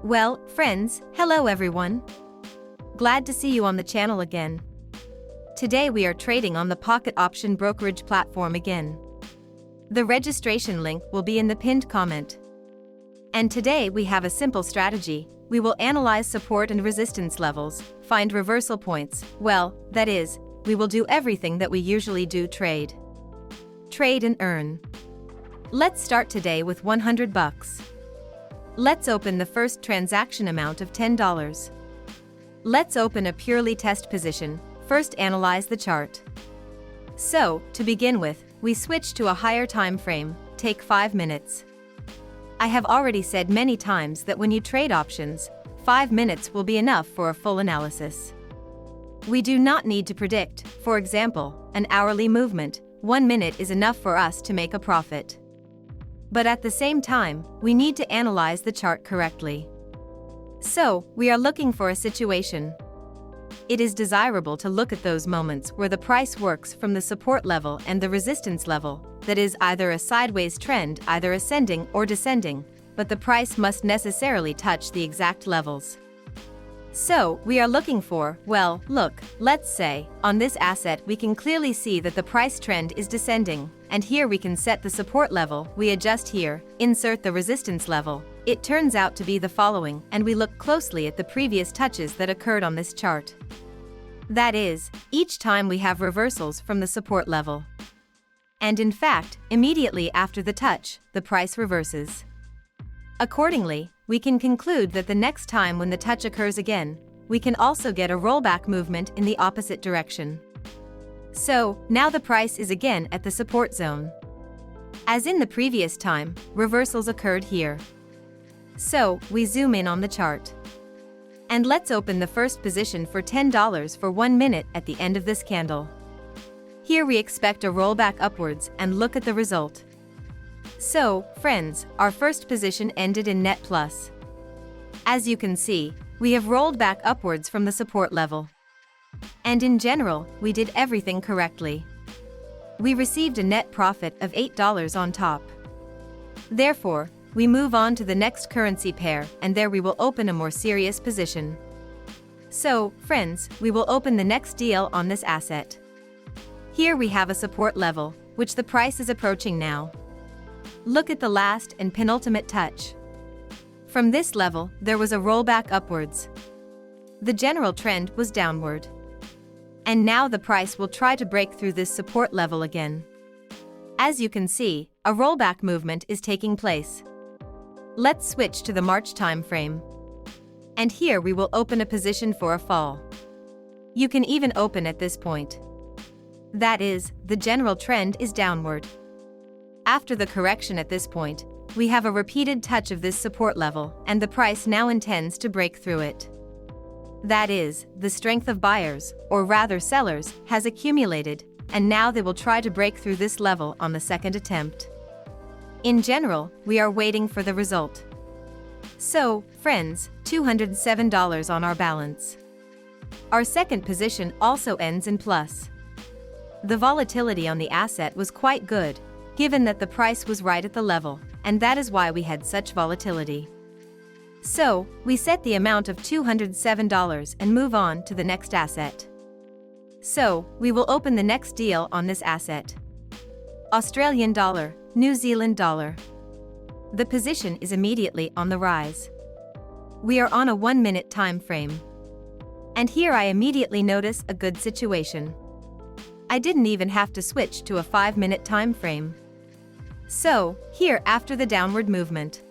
Well, friends, hello everyone. Glad to see you on the channel again. Today we are trading on the Pocket Option brokerage platform again. The registration link will be in the pinned comment. And today we have a simple strategy. We will analyze support and resistance levels, find reversal points. Well, that is, we will do everything that we usually do: trade and earn. Let's start today with 100 bucks. Let's open the first transaction amount of $10. Let's open a purely test position. First analyze the chart. So, to begin with, we switch to a higher time frame, take 5 minutes. I have already said many times that when you trade options, 5 minutes will be enough for a full analysis. We do not need to predict, for example, an hourly movement. 1 minute is enough for us to make a profit. But at the same time, we need to analyze the chart correctly. So, we are looking for a situation. It is desirable to look at those moments where the price works from the support level and the resistance level, that is either a sideways trend, either ascending or descending, but the price must necessarily touch the exact levels. So, we are looking for, well, look, let's say, on this asset we can clearly see that the price trend is descending, and here we can set the support level, we adjust here, insert the resistance level. It turns out to be the following, and we look closely at the previous touches that occurred on this chart. That is, each time we have reversals from the support level. And in fact, immediately after the touch, the price reverses. Accordingly, we can conclude that the next time when the touch occurs again, we can also get a rollback movement in the opposite direction. So, now the price is again at the support zone. As in the previous time, reversals occurred here. So, we zoom in on the chart. And let's open the first position for $10 for 1 minute at the end of this candle. Here we expect a rollback upwards and look at the result. So, friends, our first position ended in net plus. As you can see, we have rolled back upwards from the support level. And in general, we did everything correctly. We received a net profit of $8 on top. Therefore, we move on to the next currency pair, and there we will open a more serious position. So, friends, we will open the next deal on this asset. Here we have a support level, which the price is approaching now. Look at the last and penultimate touch. From this level, there was a rollback upwards. The general trend was downward. And now the price will try to break through this support level again. As you can see, a rollback movement is taking place. Let's switch to the March time frame. And here we will open a position for a fall. You can even open at this point. That is, the general trend is downward. After the correction at this point, we have a repeated touch of this support level, and the price now intends to break through it. That is, the strength of buyers, or rather sellers, has accumulated, and now they will try to break through this level on the second attempt. In general, we are waiting for the result. So, friends, $207 on our balance. Our second position also ends in plus. The volatility on the asset was quite good, given that the price was right at the level, and that is why we had such volatility. So, we set the amount of $207 and move on to the next asset. So, we will open the next deal on this asset. Australian dollar, New Zealand dollar. The position is immediately on the rise. We are on a 1 minute time frame. And here I immediately notice a good situation. I didn't even have to switch to a 5 minute time frame. So, here after the downward movement.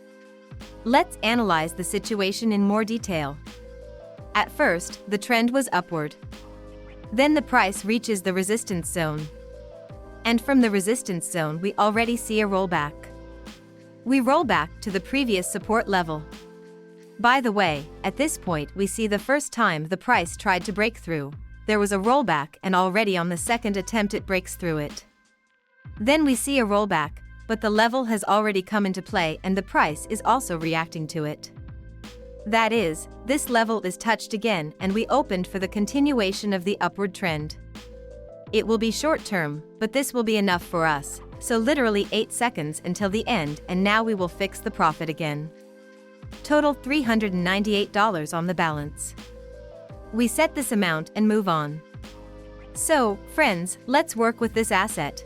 Let's analyze the situation in more detail. At first, the trend was upward. Then the price reaches the resistance zone. And from the resistance zone we already see a rollback. We roll back to the previous support level. By the way, at this point we see the first time the price tried to break through. There was a rollback, and already on the second attempt it breaks through it. Then we see a rollback, but the level has already come into play and the price is also reacting to it. That is, this level is touched again and we opened for the continuation of the upward trend. It will be short term, but this will be enough for us, so literally 8 seconds until the end, and now we will fix the profit again. Total $398 on the balance. We set this amount and move on. So, friends, let's work with this asset.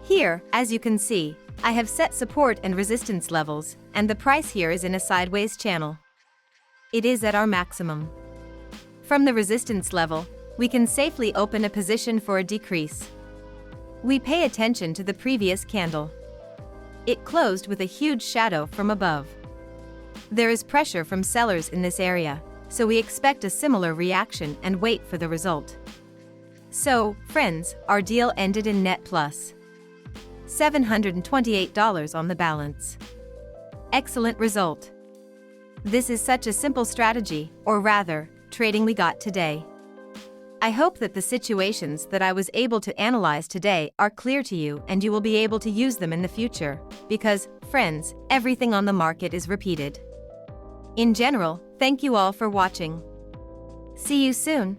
Here, as you can see, I have set support and resistance levels, and the price here is in a sideways channel. It is at our maximum. From the resistance level, we can safely open a position for a decrease. We pay attention to the previous candle. It closed with a huge shadow from above. There is pressure from sellers in this area, so we expect a similar reaction and wait for the result. So, friends, our deal ended in net plus $728 on the balance. Excellent result. This is such a simple strategy, or rather, trading we got today. I hope that the situations that I was able to analyze today are clear to you and you will be able to use them in the future, because, friends, everything on the market is repeated. In general, thank you all for watching. See you soon.